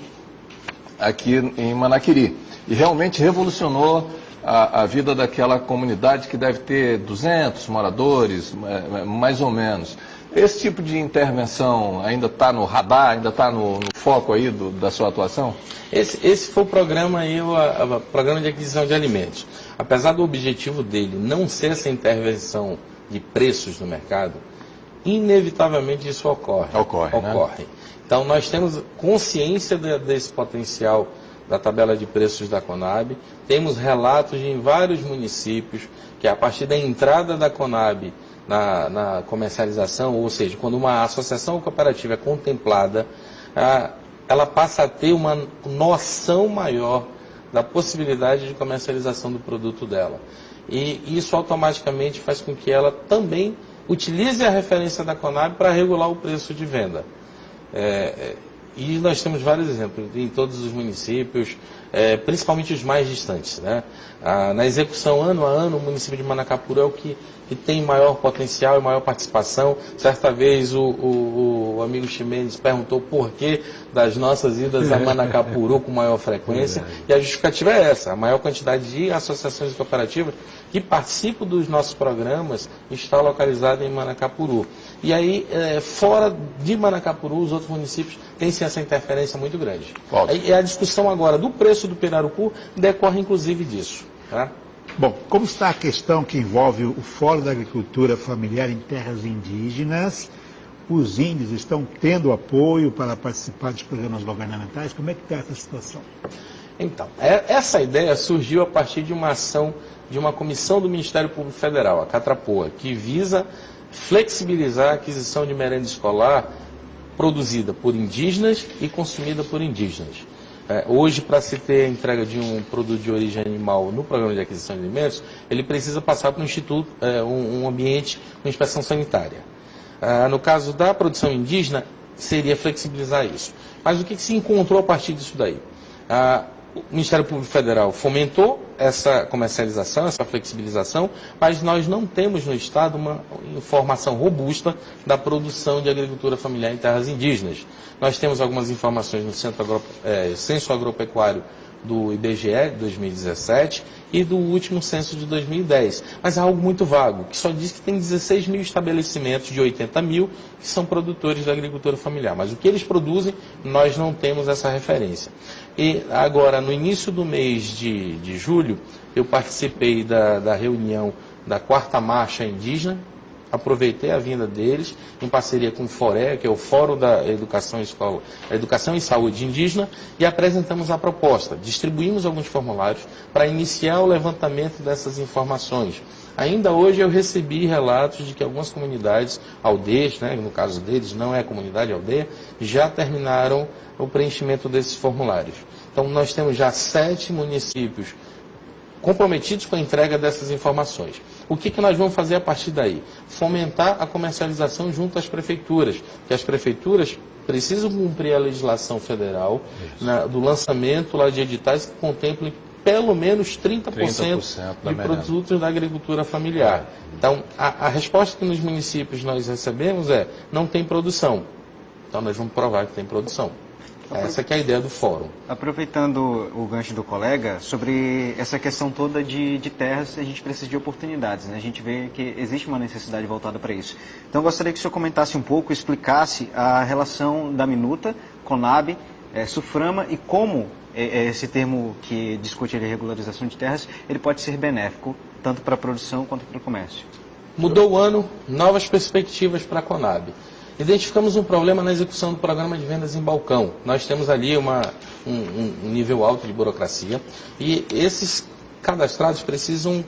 aqui em Manaquiri. E realmente revolucionou a vida daquela comunidade que deve ter 200 moradores, mais ou menos. Esse tipo de intervenção ainda está no radar, ainda está no foco aí da sua atuação? Esse foi o programa aí, o programa de aquisição de alimentos. Apesar do objetivo dele não ser essa intervenção de preços no mercado, inevitavelmente isso ocorre. Né? Então nós temos consciência desse potencial da tabela de preços da Conab, temos relatos em vários municípios que a partir da entrada da Conab na comercialização, ou seja, quando uma associação cooperativa é contemplada, ela passa a ter uma noção maior da possibilidade de comercialização do produto dela. E isso automaticamente faz com que ela também utilize a referência da Conab para regular o preço de venda. E nós temos vários exemplos em todos os municípios, principalmente os mais distantes, né? Na execução ano a ano, o município de Manacapuru é o que tem maior potencial e maior participação. Certa vez o amigo Ximenes perguntou por que das nossas idas a Manacapuru com maior frequência, e a justificativa é essa: a maior quantidade de associações e cooperativas que participam dos nossos programas está localizada em Manacapuru. E aí, fora de Manacapuru, os outros municípios têm sim essa interferência muito grande. E a discussão agora do preço do pirarucu decorre inclusive disso. Tá? Bom, como está a questão que envolve o Fórum da Agricultura Familiar em Terras Indígenas? Os índios estão tendo apoio para participar dos programas governamentais? Como é que está essa situação? Então, essa ideia surgiu a partir de uma ação de uma comissão do Ministério Público Federal, a Catrapoa, que visa flexibilizar a aquisição de merenda escolar produzida por indígenas e consumida por indígenas. Hoje, para se ter a entrega de um produto de origem animal no programa de aquisição de alimentos, ele precisa passar por um instituto, um ambiente com inspeção sanitária. No caso da produção indígena, seria flexibilizar isso. Mas o que se encontrou a partir disso daí? O Ministério Público Federal fomentou essa comercialização, essa flexibilização, mas nós não temos no Estado uma informação robusta da produção de agricultura familiar em terras indígenas. Nós temos algumas informações no Censo Agropecuário do IBGE de 2017 e do último censo de 2010. Mas é algo muito vago, que só diz que tem 16 mil estabelecimentos de 80 mil que são produtores da agricultura familiar. Mas o que eles produzem, nós não temos essa referência. E agora, no início do mês de julho, eu participei da reunião da 4ª Marcha Indígena. Aproveitei a vinda deles, em parceria com o FORE, que é o Fórum da Educação e Saúde Indígena, e apresentamos a proposta. Distribuímos alguns formulários para iniciar o levantamento dessas informações. Ainda hoje eu recebi relatos de que algumas comunidades, aldeias, né, no caso deles não é comunidade, é aldeia, já terminaram o preenchimento desses formulários. Então nós temos já 7 municípios comprometidos com a entrega dessas informações. O que nós vamos fazer a partir daí? Fomentar a comercialização junto às prefeituras, que as prefeituras precisam cumprir a legislação federal do lançamento lá de editais que contemplem pelo menos 30% de produtos da agricultura familiar. Então, a resposta que nos municípios nós recebemos é: não tem produção. Então, nós vamos provar que tem produção. Essa que é a ideia do fórum. Aproveitando o gancho do colega, sobre essa questão toda de terras, a gente precisa de oportunidades, né? A gente vê que existe uma necessidade voltada para isso. Então, eu gostaria que o senhor comentasse um pouco, explicasse a relação da Minuta, Conab, Suframa e como esse termo que discute a regularização de terras, ele pode ser benéfico, tanto para a produção quanto para o comércio. Mudou o ano, novas perspectivas para a Conab. Identificamos um problema na execução do programa de vendas em balcão. Nós temos ali um nível alto de burocracia e esses cadastrados precisam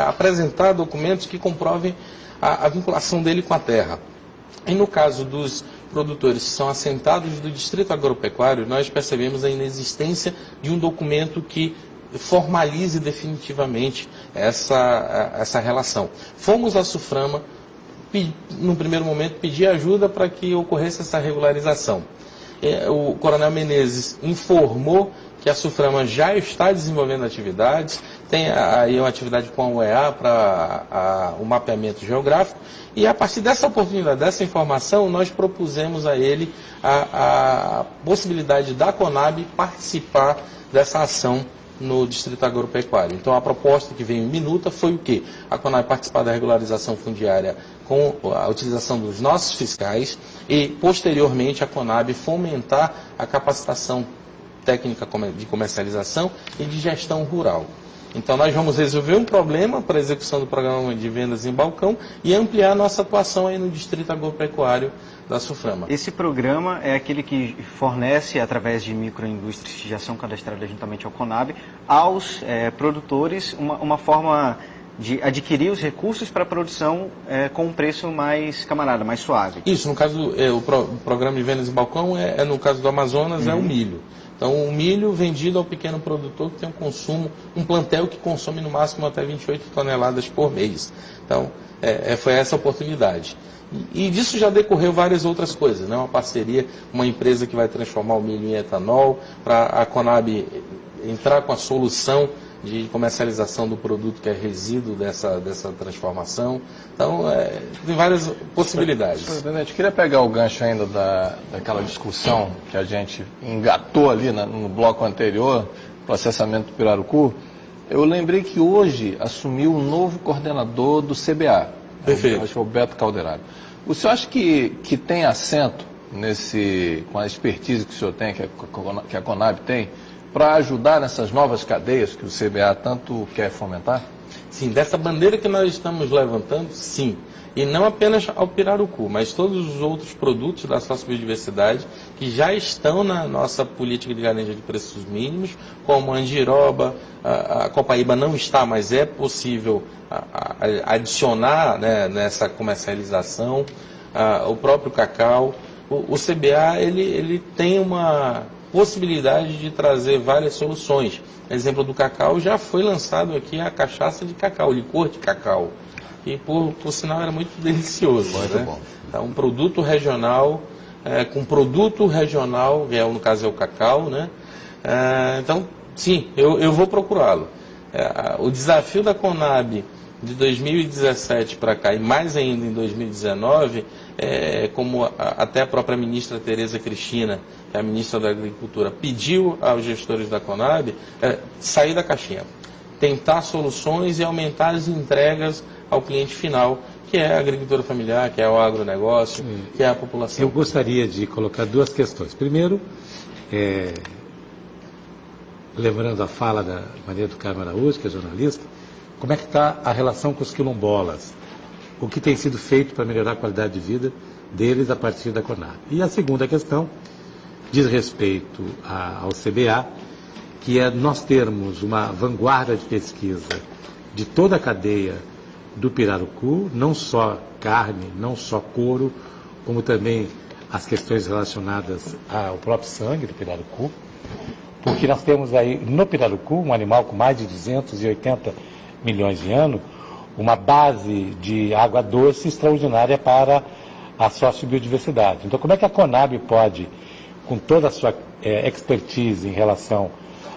apresentar documentos que comprovem a vinculação dele com a terra. E no caso dos produtores que são assentados do Distrito Agropecuário, nós percebemos a inexistência de um documento que formalize definitivamente essa relação. Fomos à SUFRAMA, no primeiro momento, pedir ajuda para que ocorresse essa regularização. O Coronel Menezes informou que a SUFRAMA já está desenvolvendo atividades, tem aí uma atividade com a UEA para o mapeamento geográfico, e a partir dessa oportunidade, dessa informação, nós propusemos a ele a possibilidade da Conab participar dessa ação no Distrito Agropecuário. Então, a proposta que veio em minuta foi o quê? A Conab participar da regularização fundiária com a utilização dos nossos fiscais e, posteriormente, a Conab fomentar a capacitação técnica de comercialização e de gestão rural. Então, nós vamos resolver um problema para a execução do programa de vendas em balcão e ampliar a nossa atuação aí no Distrito Agropecuário da SUFRAMA. Esse programa é aquele que fornece, através de microindústrias que já são cadastradas juntamente ao Conab, aos produtores uma forma de adquirir os recursos para a produção com um preço mais camarada, mais suave. Isso, no caso, o programa de vendas em balcão no caso do Amazonas, é o milho. Então, o milho vendido ao pequeno produtor que tem um plantel que consome no máximo até 28 toneladas por mês. Então, foi essa a oportunidade. E disso já decorreu várias outras coisas, né? Uma parceria, uma empresa que vai transformar o milho em etanol, para a Conab entrar com a solução de comercialização do produto que é resíduo dessa transformação. Então, tem várias possibilidades. Presidente, queria pegar o gancho ainda daquela discussão que a gente engatou ali no bloco anterior, processamento do pirarucu. Eu lembrei que hoje assumiu um novo coordenador do CBA. Perfeito. Acho que é o Beto Calderaro. O senhor acha que tem assento com a expertise que o senhor tem, que a Conab tem, para ajudar nessas novas cadeias que o CBA tanto quer fomentar? Sim, dessa bandeira que nós estamos levantando, sim. E não apenas ao pirarucu, mas todos os outros produtos da sócio-biodiversidade que já estão na nossa política de garantia de preços mínimos, como a andiroba, a copaíba não está, mas é possível adicionar, né, nessa comercialização, o próprio cacau. O CBA ele tem uma possibilidade de trazer várias soluções. Exemplo do cacau, já foi lançado aqui a cachaça de cacau, o licor de cacau, e por sinal era muito delicioso. Muito bom. Então, um produto regional, com produto regional, que no caso é o cacau, né? Então, sim, eu vou procurá-lo. O desafio da Conab de 2017 para cá, e mais ainda em 2019, como até a própria ministra Tereza Cristina, que é a ministra da Agricultura, pediu aos gestores da Conab, sair da caixinha, tentar soluções e aumentar as entregas ao cliente final, que é a agricultura familiar, que é o agronegócio, que é a população. Eu gostaria de colocar duas questões. Primeiro, lembrando a fala da Maria do Carmo Araújo, que é jornalista, como é que está a relação com os quilombolas? O que tem sido feito para melhorar a qualidade de vida deles a partir da Conab? E a segunda questão diz respeito ao CBA, que é nós termos uma vanguarda de pesquisa de toda a cadeia do pirarucu, não só carne, não só couro, como também as questões relacionadas ao próprio sangue do pirarucu, porque nós temos aí no pirarucu, um animal com mais de 280 milhões de anos, uma base de água doce extraordinária para a sociobiodiversidade. Então, como é que a Conab pode, com toda a sua expertise em relação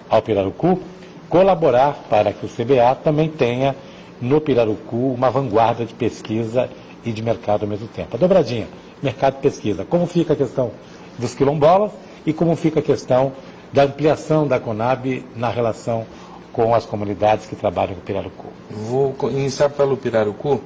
ao pirarucu, colaborar para que o CBA também tenha no pirarucu uma vanguarda de pesquisa e de mercado ao mesmo tempo? A dobradinha, mercado e pesquisa. Como fica a questão dos quilombolas e como fica a questão da ampliação da Conab na relação com as comunidades que trabalham com o pirarucu? Vou iniciar pelo pirarucu.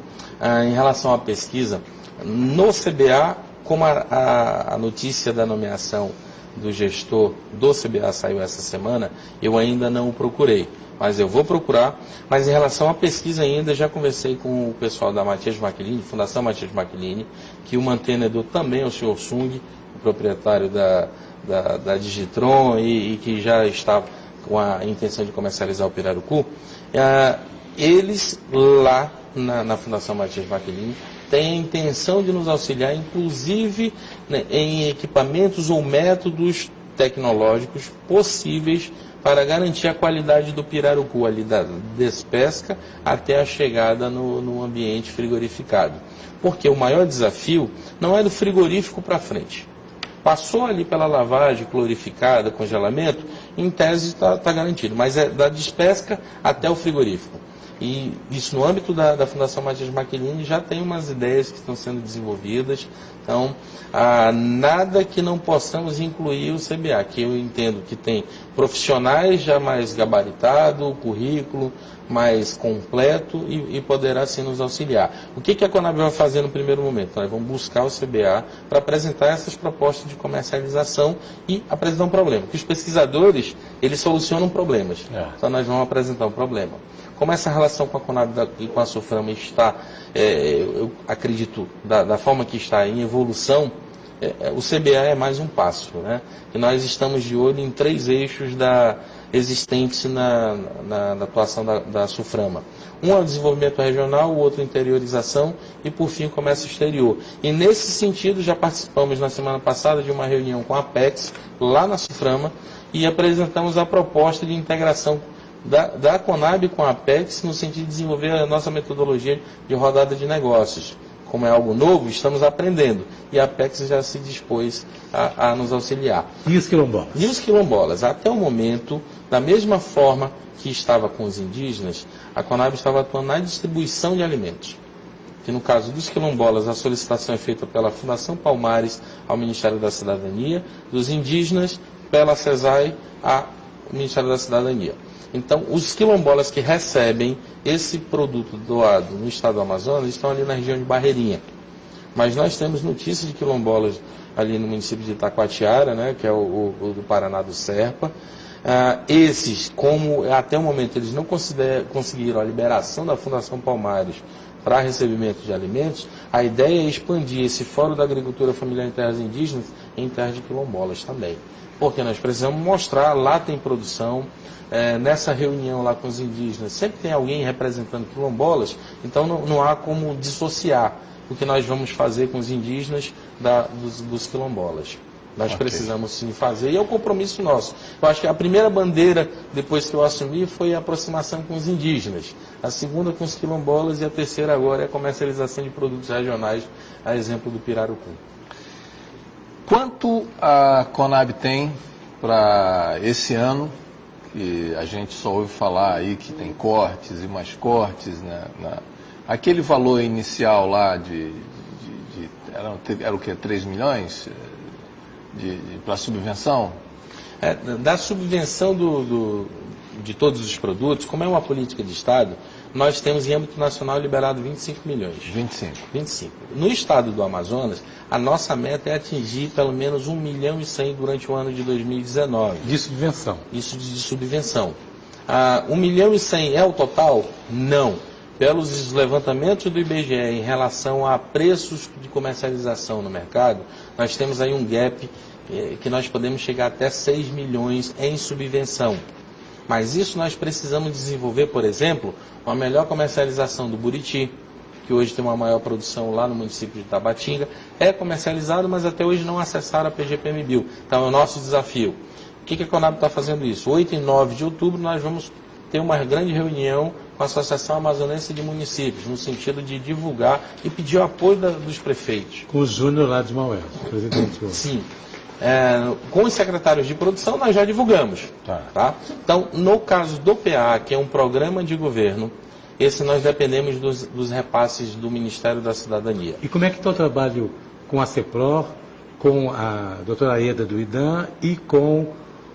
Em relação à pesquisa, no CBA, como a notícia da nomeação do gestor do CBA saiu essa semana, eu ainda não o procurei, mas eu vou procurar. Mas em relação à pesquisa ainda, já conversei com o pessoal da Matias Maquilini, Fundação Matias Maquilini, que o mantenedor também é o senhor Sung, o proprietário da Digitron e que já está com a intenção de comercializar o pirarucu. Eles lá na Fundação Matias Maquilini têm a intenção de nos auxiliar, inclusive, né, em equipamentos ou métodos tecnológicos possíveis para garantir a qualidade do pirarucu, ali da despesca até a chegada no ambiente frigorificado. Porque o maior desafio não é do frigorífico para frente. Passou ali pela lavagem, clorificada, congelamento, em tese está garantido, mas é da despesca até o frigorífico. E isso no âmbito da Fundação Matias Maquilini já tem umas ideias que estão sendo desenvolvidas. Então, nada que não possamos incluir o CBA, que eu entendo que tem profissionais já mais gabaritados, currículo mais completo e poderá sim nos auxiliar. O que a Conab vai fazer no primeiro momento? Nós vamos buscar o CBA para apresentar essas propostas de comercialização e apresentar um problema. Porque os pesquisadores, eles solucionam problemas. Então nós vamos apresentar um problema. Como essa relação com a Conab e com a Suframa está, eu acredito, da forma que está em evolução, o CBA é mais um passo, né? E nós estamos de olho em 3 eixos existentes na atuação da Suframa. Um é o desenvolvimento regional, o outro interiorização e, por fim, o comércio exterior. E, nesse sentido, já participamos na semana passada de uma reunião com a Apex, lá na Suframa, e apresentamos a proposta de integração da Conab com a Apex no sentido de desenvolver a nossa metodologia de rodada de negócios. Como é algo novo, estamos aprendendo. E a Apex já se dispôs a nos auxiliar. E os quilombolas? E os quilombolas? Até o momento, da mesma forma que estava com os indígenas, a Conab estava atuando na distribuição de alimentos. Que no caso dos quilombolas, a solicitação é feita pela Fundação Palmares ao Ministério da Cidadania, dos indígenas, pela CESAI ao Ministério da Cidadania. Então, os quilombolas que recebem esse produto doado no estado do Amazonas estão ali na região de Barreirinha. Mas nós temos notícias de quilombolas ali no município de Itacoatiara, né, que é o do Paraná do Serpa. Esses, como até o momento eles não conseguiram a liberação da Fundação Palmares para recebimento de alimentos, a ideia é expandir esse Fórum da Agricultura Familiar em Terras Indígenas em terras de quilombolas também. Porque nós precisamos mostrar, lá tem produção, nessa reunião lá com os indígenas, sempre tem alguém representando quilombolas, então não há como dissociar o que nós vamos fazer com os indígenas dos quilombolas. Nós precisamos sim fazer, e é um compromisso nosso. Eu acho que a primeira bandeira, depois que eu assumi, foi a aproximação com os indígenas. A segunda com os quilombolas e a terceira agora é a comercialização de produtos regionais, a exemplo do pirarucu. Quanto a Conab tem para esse ano, que a gente só ouve falar aí que tem cortes e mais cortes, né? Aquele valor inicial lá era o que, 3 milhões para subvenção? Da subvenção de todos os produtos, como é uma política de Estado, nós temos em âmbito nacional liberado 25 milhões. 25. No estado do Amazonas, a nossa meta é atingir pelo menos 1 milhão e 100 durante o ano de 2019. De subvenção? Isso de subvenção. 1 milhão e 100 é o total? Não. Pelos levantamentos do IBGE em relação a preços de comercialização no mercado, nós temos aí um gap que nós podemos chegar até 6 milhões em subvenção. Mas isso nós precisamos desenvolver, por exemplo, uma melhor comercialização do buriti, que hoje tem uma maior produção lá no município de Tabatinga. É comercializado, mas até hoje não acessaram a PGPMBio. Então é o nosso desafio. O que a Conab está fazendo isso? 8 e 9 de outubro nós vamos ter uma grande reunião com a Associação Amazonense de Municípios, no sentido de divulgar e pedir o apoio dos prefeitos. Com o Júnior lá de Maués, presidente. Sim. Com os secretários de produção nós já divulgamos. Tá? Então, no caso do PA, que é um programa de governo, esse nós dependemos dos repasses do Ministério da Cidadania. E como é que está o trabalho com a CEPROR, com a doutora Aeda do IDAM e com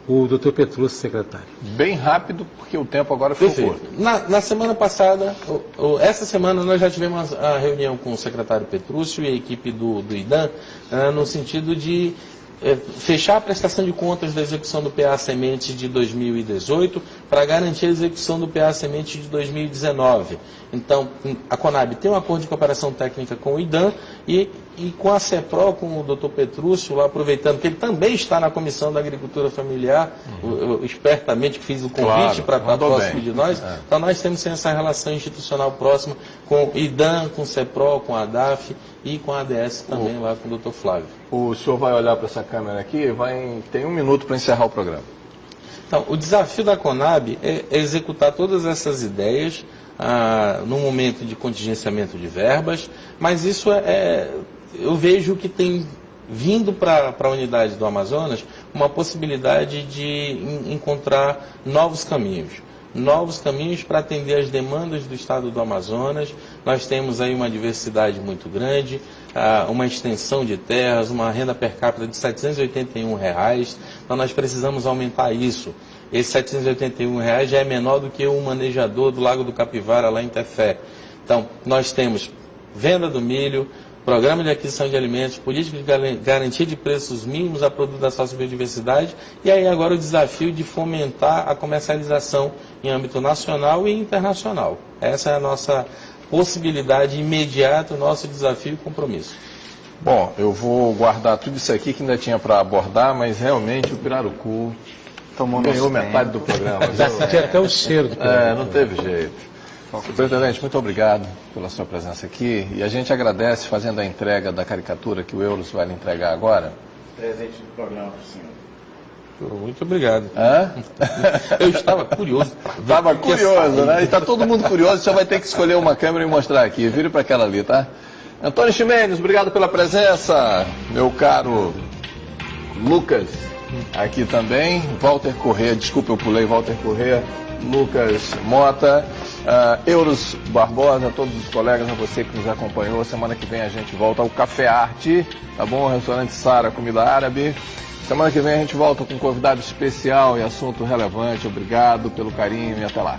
o doutor Petrúcio, secretário? Bem rápido, porque o tempo agora foi curto. Na semana passada, essa semana nós já tivemos a reunião com o secretário Petrúcio e a equipe do IDAM, no sentido de fechar a prestação de contas da execução do PA Semente de 2018 para garantir a execução do PA Semente de 2019. Então, a Conab tem um acordo de cooperação técnica com o IDAM e com a CEPRO, com o Dr. Petrúcio, lá aproveitando que ele também está na Comissão da Agricultura Familiar, eu espertamente fiz o convite para estar próximo de nós. Então, nós temos essa relação institucional próxima com o IDAM, com o CEPRO, com a ADAF e com a ADS também, lá com o Dr. Flávio. O senhor vai olhar para essa câmera aqui, tem 1 minuto para encerrar o programa. Então, o desafio da Conab é executar todas essas ideias no momento de contingenciamento de verbas, mas isso eu vejo que tem vindo para a unidade do Amazonas uma possibilidade de encontrar novos caminhos para atender as demandas do estado do Amazonas. Nós temos aí uma diversidade muito grande, uma extensão de terras, uma renda per capita de R$ 781, então nós precisamos aumentar isso. Esse R$ 781 já é menor do que o manejador do Lago do Capivara lá em Tefé. Então, nós temos venda do milho, programa de aquisição de alimentos, política de garantia de preços mínimos a produtos da sociobiodiversidade e aí agora o desafio de fomentar a comercialização em âmbito nacional e internacional. Essa é a nossa possibilidade imediata, o nosso desafio e compromisso. Bom, eu vou guardar tudo isso aqui que ainda tinha para abordar, mas realmente o pirarucu ganhou metade do programa. Já senti até o cheiro do programa. Não teve jeito. Superintendente, muito obrigado pela sua presença aqui. E a gente agradece fazendo a entrega da caricatura que o Euros vai lhe entregar agora. Presente do programa para o senhor. Muito obrigado. Hã? Eu estava curioso. Estava curioso, né? E está todo mundo curioso, só vai ter que escolher uma câmera e mostrar aqui. Vire para aquela ali, tá? Antônio Ximenes, obrigado pela presença. Meu caro Lucas, aqui também. Walter Corrêa, desculpa, eu pulei Walter Corrêa. Lucas Mota, Euros Barbosa, a todos os colegas, a você que nos acompanhou. Semana que vem a gente volta ao Café Arte, tá bom? Restaurante Sara, comida árabe. Semana que vem a gente volta com um convidado especial e assunto relevante. Obrigado pelo carinho e até lá.